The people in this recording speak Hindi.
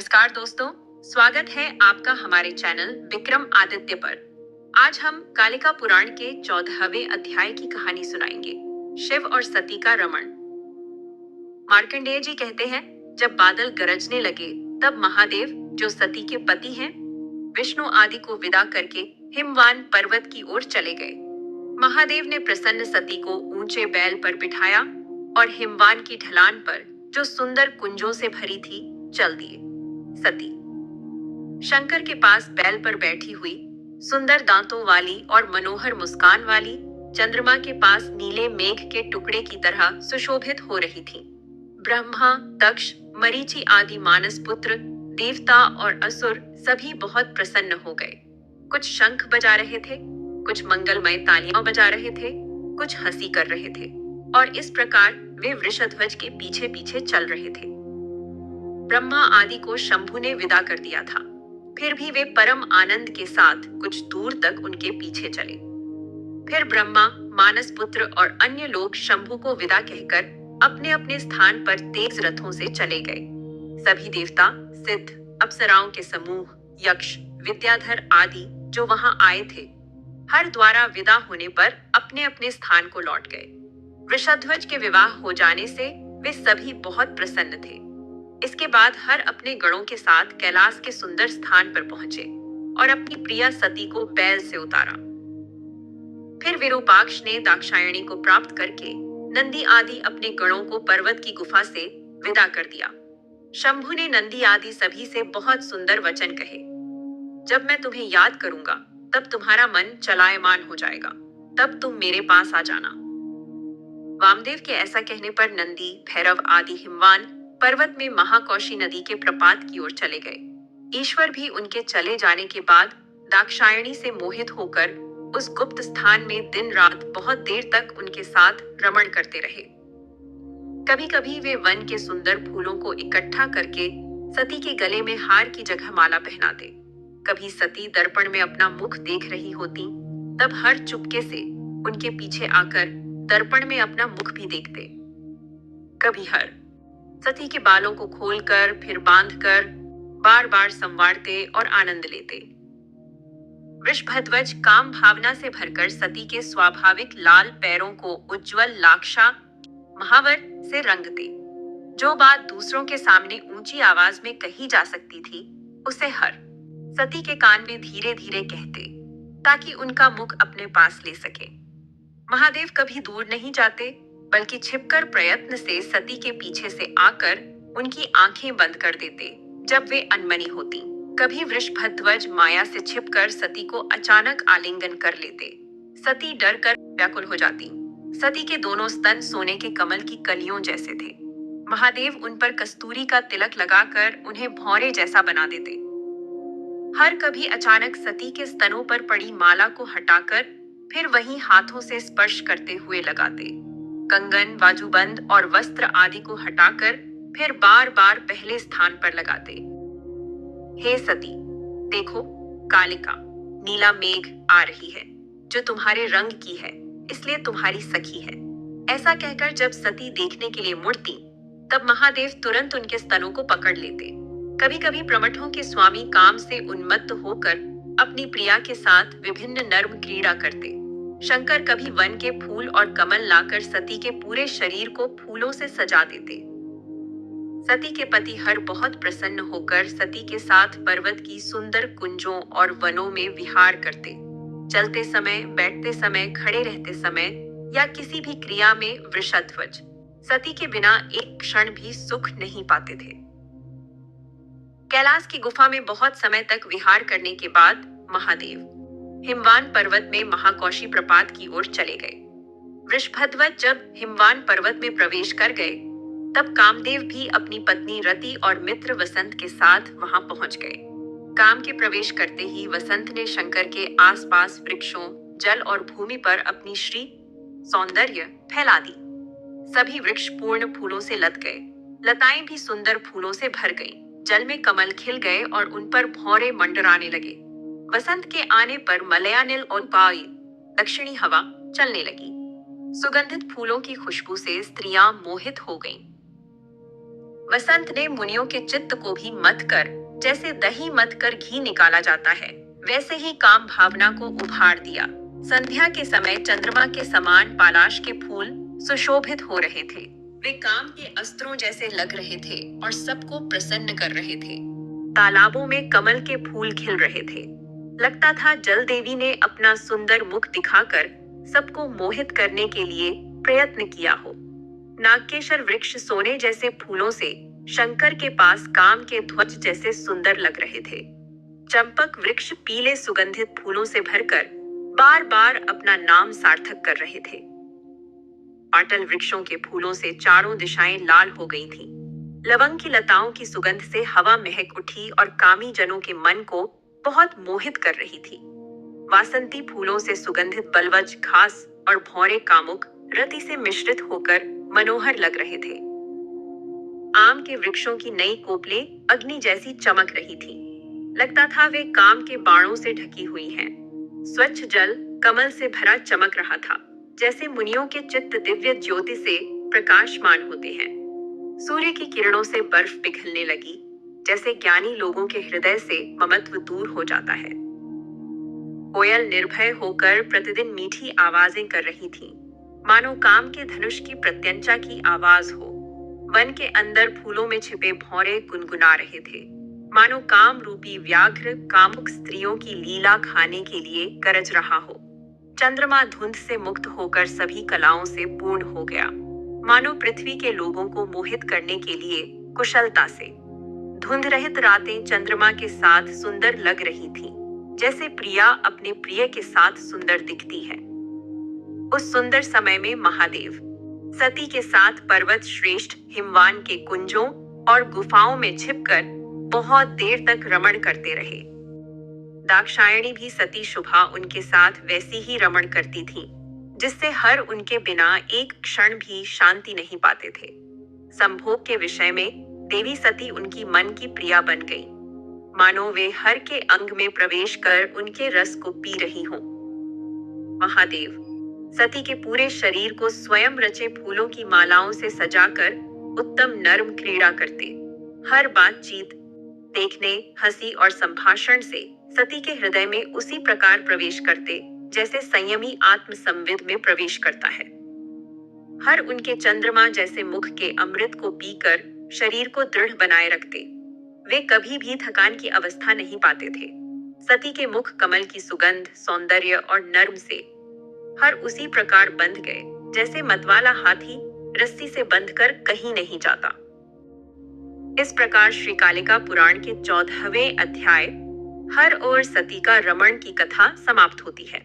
नमस्कार दोस्तों, स्वागत है आपका हमारे चैनल विक्रम आदित्य पर। आज हम कालिका पुराण के 14वें अध्याय की कहानी सुनाएंगे, शिव और सती का रमण। मार्कंडेय जी कहते हैं, जब बादल गरजने लगे तब महादेव, जो सती के पति हैं, विष्णु आदि को विदा करके हिमवान पर्वत की ओर चले गए। महादेव ने प्रसन्न सती को ऊंचे बैल पर बिठाया और हिमवान की ढलान पर, जो सुंदर कुंजों से भरी थी, चल दिए। सती शंकर के पास बैल पर बैठी हुई, सुंदर दांतों वाली और मनोहर मुस्कान वाली, चंद्रमा के पास नीले मेघ के टुकड़े की तरह सुशोभित हो रही थी। ब्रह्मा, दक्ष, मरीचि आदि मानस पुत्र, देवता और असुर सभी बहुत प्रसन्न हो गए। कुछ शंख बजा रहे थे, कुछ मंगलमय तालियां बजा रहे थे, कुछ हंसी कर रहे थे, और इस प्रकार वे वृषध्वज के पीछे पीछे चल रहे थे। ब्रह्मा आदि को शंभु ने विदा कर दिया था, फिर भी वे परम आनंद के साथ कुछ दूर तक उनके पीछे चले। फिर ब्रह्मा, मानस पुत्र और अन्य लोग शंभु को विदा कहकर अपने अपने स्थान पर तेज रथों से चले गए। सभी देवता, सिद्ध, अप्सराओं के समूह, यक्ष, विद्याधर आदि जो वहां आए थे, हर द्वारा विदा होने पर अपने अपने स्थान को लौट गए। वृषध्वज के विवाह हो जाने से वे सभी बहुत प्रसन्न थे। इसके बाद हर अपने गणों के साथ कैलाश के सुंदर स्थान पर पहुंचे और अपनी प्रिया सती को बैल से उतारा। फिर विरूपाक्ष ने दाक्षायणी को प्राप्त करके नंदी आदि अपने गणों को पर्वत की गुफा से विदा कर दिया। शंभु ने नंदी आदि सभी से बहुत सुंदर वचन कहे। जब मैं तुम्हें याद करूंगा तब तुम्हारा मन चलायमान हो जाएगा, तब तुम मेरे पास आ जाना। वामदेव के ऐसा कहने पर नंदी, भैरव आदि हिमवान पर्वत में महाकौशी नदी के प्रपात की ओर चले गए। ईश्वर भी उनके चले जाने के बाद दाक्षायणी से मोहित होकर उस गुप्त स्थान में दिन रात बहुत देर तक उनके साथ रमण करते रहे। कभी कभी वे वन के सुंदर फूलों को इकट्ठा करके सती के गले में हार की जगह माला पहनाते। कभी सती दर्पण में अपना मुख देख रही होती, तब हर चुपके से उनके पीछे आकर दर्पण में अपना मुख भी देखते। कभी हर सती के बालों को खोलकर फिर बांधकर बार बार संवारते और आनंद लेते। वृषभध्वज काम भावना से भरकर सती के स्वाभाविक लाल पैरों को उज्जवल लाक्षा महावर से रंगते। जो बात दूसरों के सामने ऊंची आवाज में कही जा सकती थी, उसे हर सती के कान में धीरे धीरे कहते, ताकि उनका मुख अपने पास ले सके। महादेव कभी दूर नहीं जाते, बल्कि छिपकर प्रयत्न से सती के पीछे से आकर उनकी आंखें बंद कर देते जब वे अनमनी होती। कभी वृषभध्वज माया से छिपकर सती को अचानक आलिंगन कर लेते। सती डर कर व्याकुल हो जाती। सती के दोनों स्तन सोने के कमल की कलियों जैसे थे। महादेव उन पर कस्तूरी का तिलक लगाकर उन्हें भौरे जैसा बना देते। हर कभी अचानक सती के स्तनों पर पड़ी माला को हटाकर फिर वहीं हाथों से स्पर्श करते हुए लगाते। कंगन, बाजूबंद और वस्त्र आदि को हटाकर फिर बार बार पहले स्थान पर लगाते। हे सती, देखो, कालिका नीला मेघ आ रही है, जो तुम्हारे रंग की है, इसलिए तुम्हारी सखी है। ऐसा कहकर जब सती देखने के लिए मुड़ती, तब महादेव तुरंत उनके स्तनों को पकड़ लेते। कभी कभी प्रमठों के स्वामी काम से उन्मत्त होकर अपनी प्रिया के साथ विभिन्न नर्म क्रीड़ा करते। शंकर कभी वन के फूल और कमल लाकर सती के पूरे शरीर को फूलों से सजा देते। सती के पति हर बहुत प्रसन्न होकर सती के साथ पर्वत की सुंदर कुंजों और वनों में विहार करते। चलते समय, बैठते समय, खड़े रहते समय या किसी भी क्रिया में वृषध्वज सती के बिना एक क्षण भी सुख नहीं पाते थे। कैलाश की गुफा में बहुत समय तक विहार करने के बाद महादेव हिमवान पर्वत में महाकौशी प्रपात की ओर चले गए। वृषभध्वज जब हिमवान पर्वत में प्रवेश कर गए, तब कामदेव भी अपनी पत्नी रति और मित्र वसंत के साथ वहां पहुंच गए। काम के प्रवेश करते ही वसंत ने शंकर के आसपास वृक्षों, जल और भूमि पर अपनी श्री सौंदर्य फैला दी। सभी वृक्ष पूर्ण फूलों से लद गए, लताएं भी सुंदर फूलों से भर गईं। जल में कमल खिल गए और उन पर भौरे मंडराने लगे। वसंत के आने पर मलयानिल और पाई दक्षिणी हवा चलने लगी। सुगंधित फूलों की खुशबू से स्त्रियां मोहित हो गईं। वसंत ने मुनियों के चित्त को भी मथ कर, जैसे दही मथ कर घी निकाला जाता है, वैसे ही काम भावना को उभार दिया। संध्या के समय चंद्रमा के समान पालाश के फूल सुशोभित हो रहे थे। वे काम के अस्त्रों जैसे लग रहे थे और सबको प्रसन्न कर रहे थे। तालाबों में कमल के फूल खिल रहे थे। लगता था जल देवी ने अपना सुंदर मुख दिखाकर सबको मोहित करने के लिए प्रयत्न किया हो। नागकेशर वृक्ष सोने जैसे फूलों से शंकर के पास काम के ध्वज जैसे सुंदर लग रहे थे। चंपक वृक्ष पीले सुगंधित फूलों से भरकर बार बार अपना नाम सार्थक कर रहे थे। पाटल वृक्षों के फूलों से चारों दिशाएं लाल हो गई थीं। लवंग की लताओं की सुगंध से हवा महक उठी और कामी जनों के मन को बहुत मोहित कर रही थी। वासंती फूलों से सुगंधित बलवज घास और भौरे कामुक रति से मिश्रित होकर मनोहर लग रहे थे। आम के वृक्षों की नई कोपलें अग्नि जैसी चमक रही थी। लगता था वे काम के बाणों से ढकी हुई हैं। स्वच्छ जल कमल से भरा चमक रहा था, जैसे मुनियों के चित्त दिव्य ज्योति से प्रकाशमान होते हैं। सूर्य की किरणों से बर्फ पिघलने लगी, जैसे ज्ञानी लोगों के हृदय से ममत्व दूर हो जाता है। कोयल निर्भय होकर प्रतिदिन मीठी आवाजें कर रही थी, मानो काम के धनुष की प्रत्यंचा की आवाज हो। वन के अंदर फूलों में छिपे भौरे गुनगुना रहे थे, मानो काम रूपी व्याघ्र कामुक स्त्रियों की लीला खाने के लिए गरज रहा हो। चंद्रमा धुंध से मुक्त होकर सभी कलाओं से पूर्ण हो गया, मानो पृथ्वी के लोगों को मोहित करने के लिए कुशलता से। धुंध रहित रातें चंद्रमा के साथ सुंदर लग रही थीं, जैसे प्रिया अपने प्रिय के साथ सुंदर दिखती है। उस सुंदर समय में महादेव सती के साथ पर्वत श्रेष्ठ हिमवान के कुंजों और गुफाओं में छिपकर बहुत देर तक रमण करते रहे। दाक्षायणी भी सती शुभा उनके साथ वैसी ही रमण करती थी, जिससे हर उनके बिना एक क्षण भी शांति नहीं पाते थे। संभोग के विषय में देवी सती उनकी मन की प्रिया बन गई, मानो वे हर के अंग में प्रवेश कर उनके रस को पी रही हों। महादेव सती के पूरे शरीर को स्वयं रचे फूलों की मालाओं से सजाकर उत्तम नर्म क्रीड़ा करते। हर बातचीत, देखने, हंसी और संभाषण से सती के हृदय में उसी प्रकार प्रवेश करते जैसे संयमी आत्मसंविद में प्रवेश करता है। हर उनके चंद्रमा जैसे मुख के अमृत को पीकर शरीर को दृढ़ बनाए रखते। वे कभी भी थकान की अवस्था नहीं पाते थे। सती के मुख कमल की सुगंध, सौंदर्य और नर्म से हर उसी प्रकार बंध गए जैसे मतवाला हाथी रस्सी से बंधकर कहीं नहीं जाता। इस प्रकार श्री कालिका पुराण के 14वें अध्याय हर और सती का रमण की कथा समाप्त होती है।